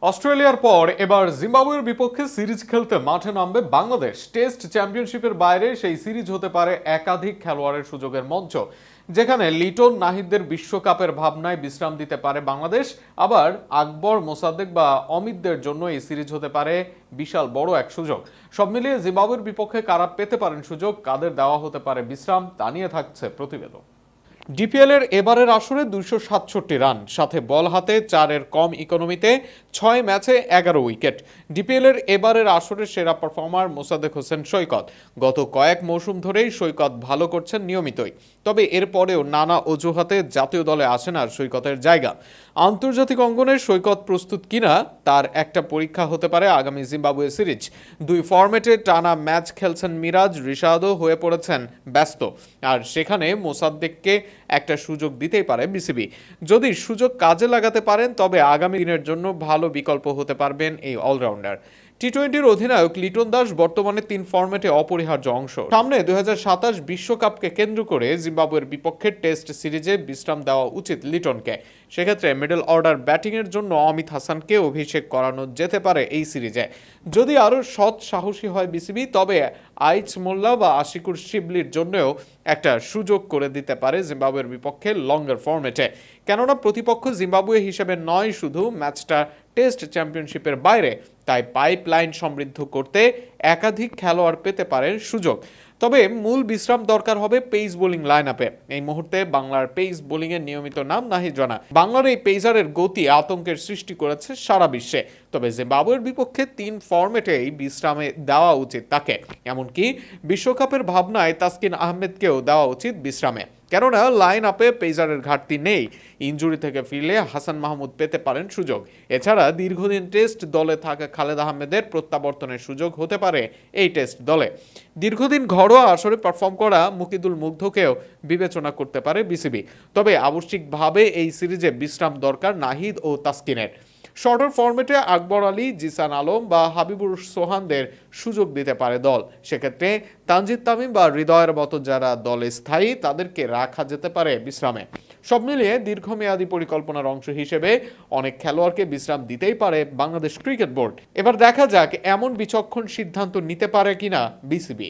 অস্ট্রেলিয়ার পর এবার জিম্বাবুয়ের বিপক্ষে সিরিজ খেলতে মাঠে নামবে বাংলাদেশ। টেস্ট চ্যাম্পিয়নশিপের বাইরে সেই সিরিজ হতে পারে একাধিক খেলোয়াড়ের সুযোগের মঞ্চ, যেখানে লিটন নাহিদদের বিশ্বকাপের ভাবনায় বিশ্রাম দিতে পারে বাংলাদেশ। আবার আকবর, মোসাদ্দেক বা অমিতদের জন্য এই সিরিজ হতে পারে বিশাল বড় এক সুযোগ। সব মিলিয়ে জিম্বাবুয়ের বিপক্ষে কারা পেতে পারেন সুযোগ, কাদের দেওয়া হতে পারে বিশ্রাম, তা নিয়ে থাকছে প্রতিবেদন। ডিপিএল এর এবারের আসরে 267 রান, সাথে বল হাতে 4-এর কম ইকোনমিতে 6 ম্যাচে 11 উইকেট। ডিপিএল এর এবারের আসরের সেরা পারফর্মার মোসাদ্দেক হোসেন সৈকত। গত কয়েক মৌসুম ধরেই সৈকত ভালো করছেন নিয়মিতই, তবে এরপরেও নানা অজুহাতে জাতীয় দলে আসে না সৈকতের জায়গা। আন্তর্জাতিক অঙ্গনে সৈকত প্রস্তুত কিনা তার একটা পরীক্ষা হতে পারে আগামী জিম্বাবুয়ে সিরিজ। দুই ফরম্যাটে টানা ম্যাচ খেলছেন মিরাজ, রিশাদও হয়ে পড়েছেন ব্যস্ত, আর সেখানে মোসাদ্দেককে একটা সুযোগ দিতেই পারে বিসিবি। যদি সুযোগ কাজে লাগাতে পারেন তবে আগামী দিনের জন্য ভালো বিকল্প হতে পারবেন এই অলরাউন্ডার। টি-20-র অধিনায়ক লিটন দাস বর্তমানে 3 ফরম্যাটে অপরিহার্য অংশ। সামনে 2027 বিশ্বকাপকে কেন্দ্র করে জিম্বাবুয়ের বিপক্ষে টেস্ট সিরিজে বিশ্রাম দেওয়া উচিত লিটনকে। সেক্ষেত্রে মিডল অর্ডার ব্যাটিংয়ের জন্য অমিত হাসানকে অভিষেক করানো যেতে পারে এই সিরিজে। যদি আরও সৎ সাহসী হয় বিসিবি, তবে আইচ মোল্লা বা আশিকুর শিবলির জন্যও একটা সুযোগ করে দিতে পারে জিম্বাবুয়ের বিপক্ষে লঙ্গার ফরম্যাটে। কেননা প্রতিপক্ষ জিম্বাবুয়ে হিসেবে নয় শুধু ম্যাচটা টেস্ট চ্যাম্পিয়নশিপের বাইরে, তাই পাইপলাইন সমৃদ্ধ করতে একাধিক খেলোয়াড় পেতে পারেন সুযোগ। তবে মূল বিশ্রাম দরকার হবে পেস বোলিং লাইন আপে। এই মুহূর্তে বাংলার পেস বোলিং এর নিয়মিত নাম নাহিদ রানা। বাংলার এই পেসারের গতি আতঙ্কের সৃষ্টি করেছে সারা বিশ্বে। তবে জিম্বাবুয়ের বিপক্ষে 3 ফরম্যাটেই বিশ্রামে দেওয়া উচিত তাকে। এমনকি বিশ্বকাপের ভাবনায় তাসকিন আহমেদকেও দেওয়া উচিত বিশ্রামে, কেননা লাইন আপে পেসারের ঘাটতি নেই। ইনজুরি থেকে ফিরলে হাসান মাহমুদ পেতে পারেন সুযোগ। এছাড়া দীর্ঘদিন টেস্ট দলে থাকা খালেদ আহমেদের প্রত্যাবর্তনের সুযোগ হতে পারে এই টেস্ট দলে। দীর্ঘদিন ঘরোয়া আসরে পারফর্ম করা মুকিদুল মুগ্ধকেও বিবেচনা করতে পারে বিসিবি। তবে আবশ্যিকভাবে এই সিরিজে বিশ্রাম দরকার নাহিদ ও তাসকিনের। শর্টার ফরম্যাটে আকবর আলী, জিসান আলম বা হাবিবুর সোহানদের সুযোগ দিতে পারে দল। সেক্ষেত্রে তানজিদ তামিম বা হৃদয়ের মতো যারা দলে স্থায়ী, তাদেরকে রাখা যেতে পারে বিশ্রামে। সব মিলিয়ে দীর্ঘমেয়াদী পরিকল্পনার অংশ হিসেবে অনেক খেলোয়াড়কে বিশ্রাম দিতেই পারে বাংলাদেশ ক্রিকেট বোর্ড। এবার দেখা যাক এমন বিচক্ষণ সিদ্ধান্ত নিতে পারে কিনা বিসিবি।